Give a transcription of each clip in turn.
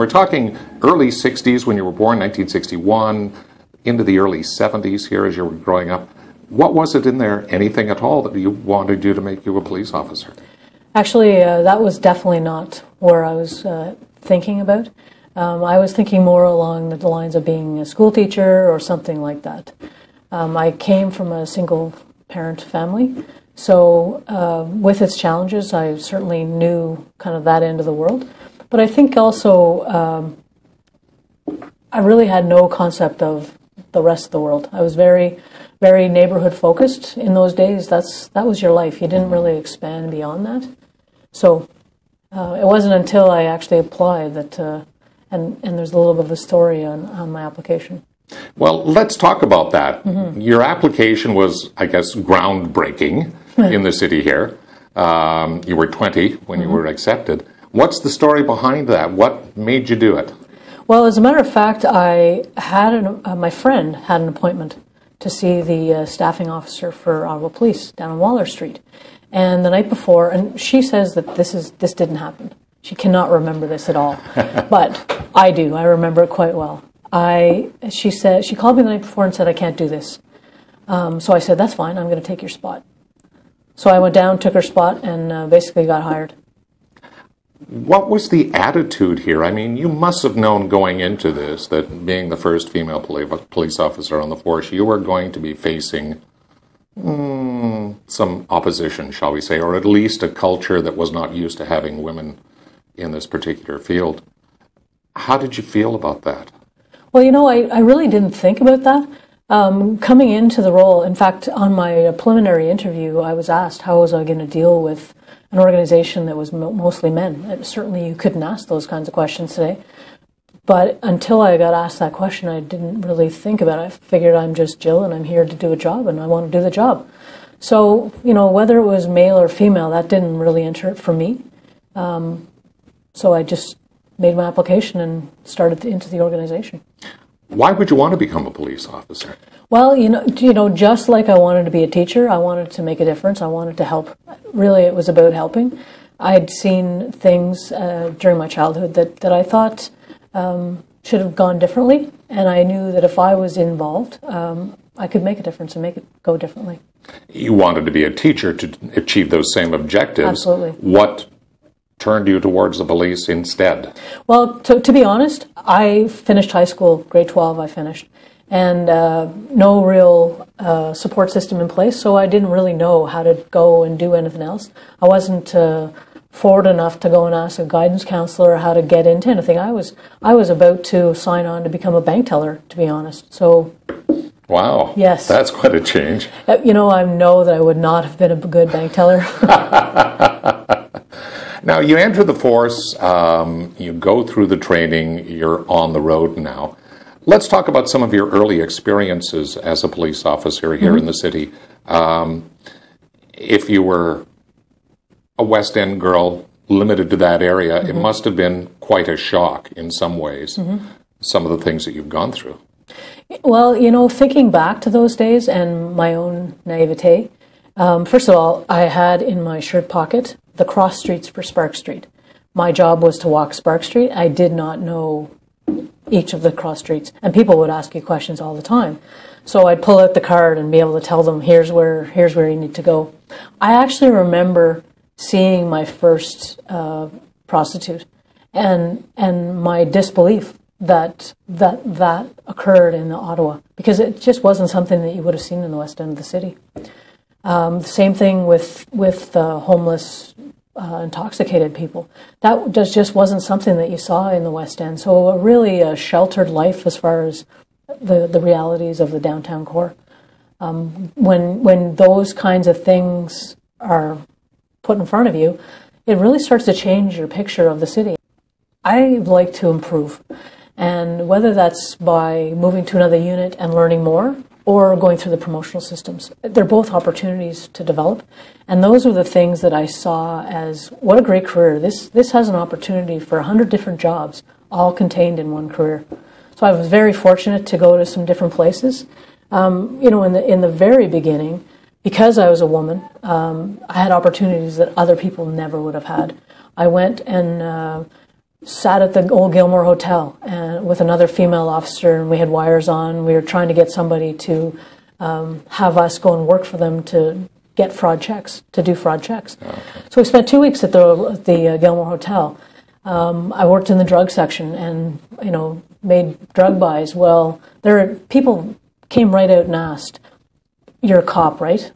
We're talking early 60s when you were born, 1961, into the early 70s here as you were growing up. What was it in there, anything at all, that you wanted you to make you a police officer? Actually, that was definitely not where I was thinking about. I was thinking more along the lines of being a school teacher or something like that. I came from a single-parent family, so with its challenges, I certainly knew kind of that end of the world. But I think also I really had no concept of the rest of the world. I was very neighborhood focused in those days. That was your life. You didn't really expand beyond that. So it wasn't until I actually applied that, and there's a little bit of a story on my application. Well, let's talk about that. Your application was, I guess, groundbreaking in the city here. You were 20 when you were accepted. What's the story behind that? What made you do it? Well, as a matter of fact, I had my friend had an appointment to see the staffing officer for Ottawa Police down on Waller Street. And the night before, and she says that this didn't happen. She cannot remember this at all. But I do. I remember it quite well. She called me the night before and said, I can't do this. So I said, that's fine. I'm going to take your spot. So I went down, took her spot, and basically got hired. What was the attitude here? I mean, you must have known going into this that being the first female police officer on the force, you were going to be facing some opposition, shall we say, or at least a culture that was not used to having women in this particular field. How did you feel about that? Well, you know, I really didn't think about that. Coming into the role, in fact, on my preliminary interview, I was asked how was I going to deal with an organization that was mostly men. Certainly you couldn't ask those kinds of questions today. But until I got asked that question, I didn't really think about it. I figured I'm just Jill and I'm here to do a job and I want to do the job. So, you know, whether it was male or female, that didn't really enter it for me. So I just made my application and started into the organization. Why would you want to become a police officer? Well, you know, just like I wanted to be a teacher, I wanted to make a difference. I wanted to help. Really, it was about helping. I'd seen things during my childhood that I thought should have gone differently, and I knew that if I was involved, I could make a difference and make it go differently. You wanted to be a teacher to achieve those same objectives. Absolutely. What turned you towards the police instead? Well, to be honest, I finished high school, grade 12 I finished, and no real support system in place, so I didn't really know how to go and do anything else. I wasn't forward enough to go and ask a guidance counselor how to get into anything. I was about to sign on to become a bank teller, to be honest. So, wow, yes, that's quite a change. You know, I know that I would not have been a good bank teller. Now, you enter the force, you go through the training, you're on the road now. Let's talk about some of your early experiences as a police officer here in the city. If you were a West End girl limited to that area, it must have been quite a shock in some ways, some of the things that you've gone through. Well, you know, thinking back to those days and my own naivete, first of all, I had in my shirt pocket the cross streets for Spark Street. My job was to walk Spark Street. I did not know each of the cross streets, and people would ask you questions all the time. So I'd pull out the card and be able to tell them, here's where you need to go. I actually remember seeing my first prostitute and my disbelief that occurred in Ottawa, because it just wasn't something that you would have seen in the West End of the city. Same thing with homeless, intoxicated people. That just wasn't something that you saw in the West End. So really a sheltered life as far as the realities of the downtown core. When those kinds of things are put in front of you, it really starts to change your picture of the city. I like to improve, and whether that's by moving to another unit and learning more, or going through the promotional systems. They're both opportunities to develop, and those are the things that I saw as, what a great career. This has an opportunity for 100 different jobs, all contained in one career. So I was very fortunate to go to some different places. You know, in the very beginning, because I was a woman, I had opportunities that other people never would have had. I went and sat at the old Gilmore Hotel and with another female officer, and we had wires on. We were trying to get somebody to have us go and work for them to get fraud checks, to do fraud checks. Okay. So we spent 2 weeks at the Gilmore Hotel. I worked in the drug section and, made drug buys. Well, people came right out and asked, "You're a cop, right?"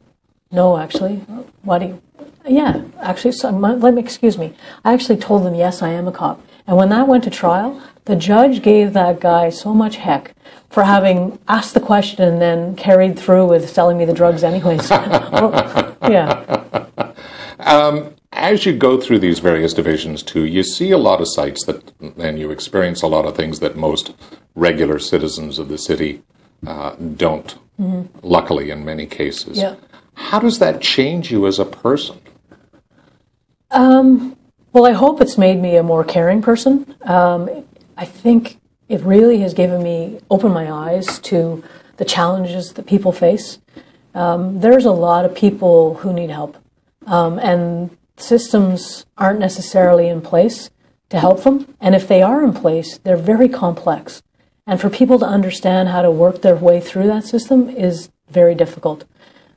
"No, actually." "Why do you?" "Yeah, actually, excuse me. I actually told them, yes, I am a cop." And when that went to trial, the judge gave that guy so much heck for having asked the question and then carried through with selling me the drugs anyways. Well, yeah. As you go through these various divisions too, you see a lot of sites and you experience a lot of things that most regular citizens of the city don't, luckily in many cases. Yeah. How does that change you as a person? Well, I hope it's made me a more caring person. I think it really has opened my eyes to the challenges that people face. There's a lot of people who need help, and systems aren't necessarily in place to help them. And if they are in place, they're very complex. And for people to understand how to work their way through that system is very difficult.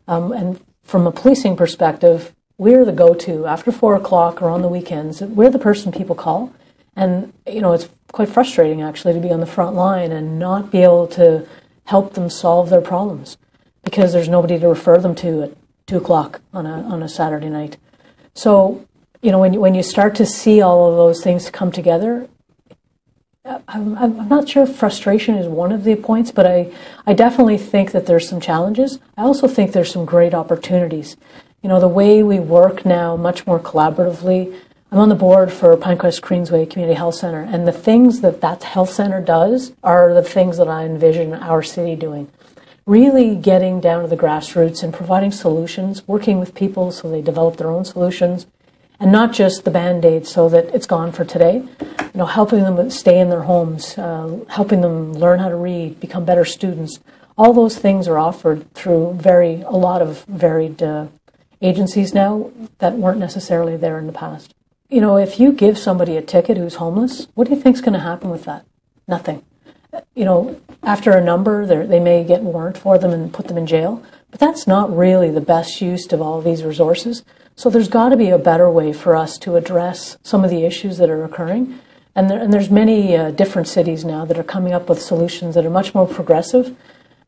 And from a policing perspective, we're the go-to after 4 o'clock or on the weekends. We're the person people call. And, it's quite frustrating actually to be on the front line and not be able to help them solve their problems because there's nobody to refer them to at 2 o'clock on a Saturday night. So, when you start to see all of those things come together, I'm not sure if frustration is one of the points, but I definitely think that there's some challenges. I also think there's some great opportunities. The way we work now much more collaboratively. I'm on the board for Pinecrest Queensway Community Health Centre, and the things that health centre does are the things that I envision our city doing. Really getting down to the grassroots and providing solutions, working with people so they develop their own solutions, and not just the Band-Aid so that it's gone for today. Helping them stay in their homes, helping them learn how to read, become better students. All those things are offered through a lot of varied agencies now that weren't necessarily there in the past. If you give somebody a ticket who's homeless, what do you think is going to happen with that? Nothing. After a number, they may get a warrant for them and put them in jail, but that's not really the best use of all of these resources. So there's got to be a better way for us to address some of the issues that are occurring. And there's many different cities now that are coming up with solutions that are much more progressive.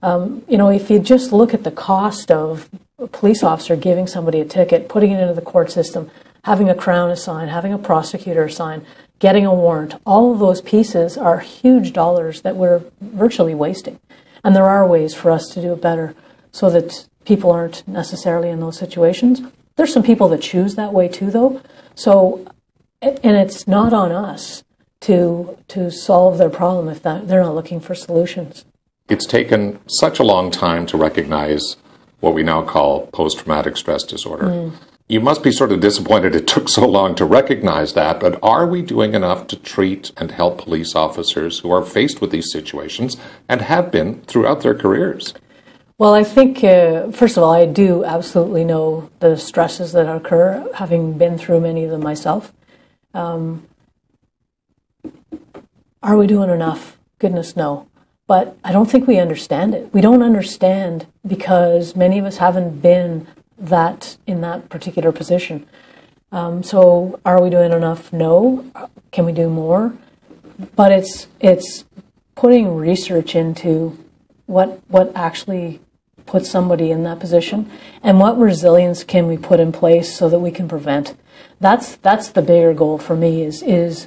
If you just look at the cost of a police officer giving somebody a ticket, putting it into the court system, having a crown assigned, having a prosecutor assigned, getting a warrant, all of those pieces are huge dollars that we're virtually wasting. And there are ways for us to do it better so that people aren't necessarily in those situations. There's some people that choose that way too, though. So, and it's not on us to solve their problem if they're not looking for solutions. It's taken such a long time to recognize what we now call post-traumatic stress disorder. You must be sort of disappointed it took so long to recognize that, but are we doing enough to treat and help police officers who are faced with these situations and have been throughout their careers? Well, I think, first of all, I do absolutely know the stresses that occur, having been through many of them myself. Are we doing enough? Goodness, no. But I don't think we understand it. We don't understand because many of us haven't been in that particular position. So are we doing enough? No. Can we do more? But it's putting research into what actually puts somebody in that position and what resilience can we put in place so that we can prevent. That's the bigger goal for me is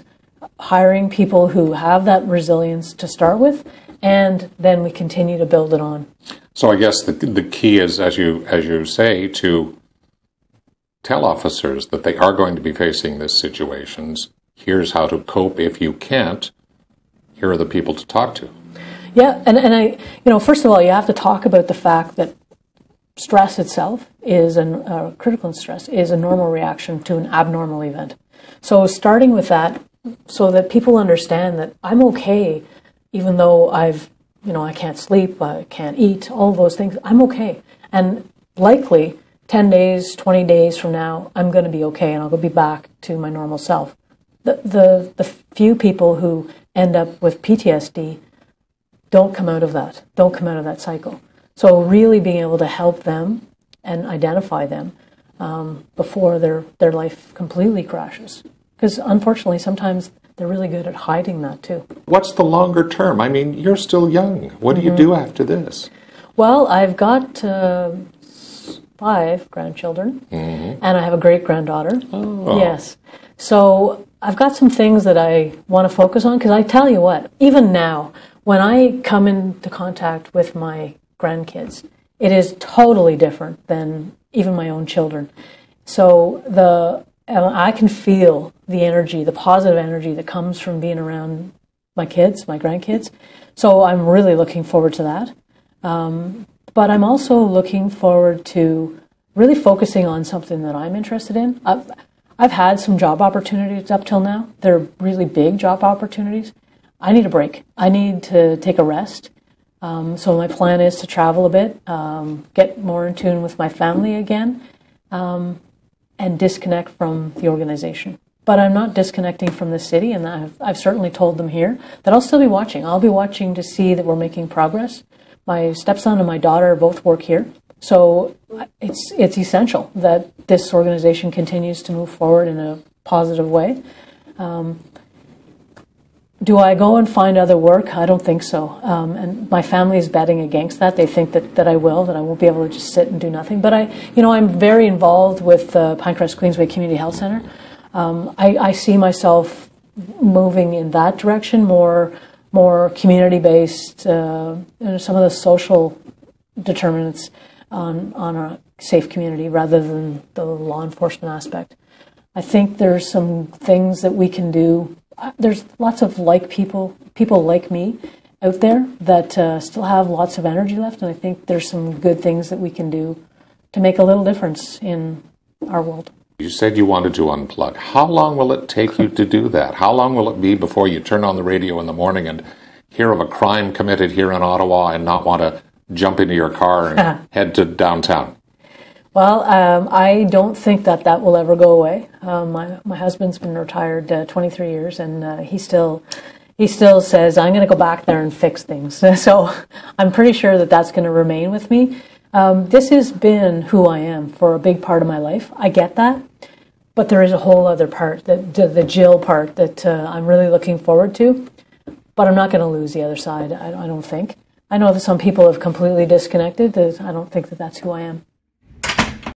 hiring people who have that resilience to start with, and then we continue to build it on. So I guess the key is, as you say, to tell officers that they are going to be facing these situations. Here's how to cope. If you can't, here are the people to talk to. Yeah, and I, first of all, you have to talk about the fact that stress itself is critical stress is a normal reaction to an abnormal event. So starting with that, so that people understand that I'm okay, even though I can't sleep, I can't eat, all those things, I'm okay. And likely 10 days, 20 days from now, I'm going to be okay and I'll be back to my normal self. the few people who end up with PTSD don't come out of that cycle. So really being able to help them and identify them before their life completely crashes. Because unfortunately, sometimes they're really good at hiding that too. What's the longer term? I mean, you're still young. What do you do after this? Well, I've got 5 grandchildren, and I have a great-granddaughter. Oh. Yes. So I've got some things that I want to focus on, because I tell you what, even now, when I come into contact with my grandkids, it is totally different than even my own children. So I can feel the energy, the positive energy that comes from being around my kids, my grandkids. So I'm really looking forward to that. But I'm also looking forward to really focusing on something that I'm interested in. I've had some job opportunities up till now. They're really big job opportunities. I need a break. I need to take a rest. So my plan is to travel a bit, get more in tune with my family again, and disconnect from the organization. But I'm not disconnecting from the city, and I've certainly told them here that I'll still be watching. I'll be watching to see that we're making progress. My stepson and my daughter both work here, so it's essential that this organization continues to move forward in a positive way. Do I go and find other work? I don't think so. And my family is betting against that. They think that I won't be able to just sit and do nothing. But I'm very involved with the Pinecrest Queensway Community Health Centre. I see myself moving in that direction, more community-based, some of the social determinants on a safe community rather than the law enforcement aspect. I think there's some things that we can do. There's lots of people like me out there that still have lots of energy left, and I think there's some good things that we can do to make a little difference in our world. You said you wanted to unplug. How long will it take you to do that? How long will it be before you turn on the radio in the morning and hear of a crime committed here in Ottawa and not want to jump into your car and head to downtown? Well, I don't think that will ever go away. My husband's been retired 23 years, and he still says, I'm going to go back there and fix things. So I'm pretty sure that that's going to remain with me. This has been who I am for a big part of my life. I get that. But there is a whole other part, the Jill part, that I'm really looking forward to. But I'm not going to lose the other side, I don't think. I know that some people have completely disconnected. I don't think that that's who I am.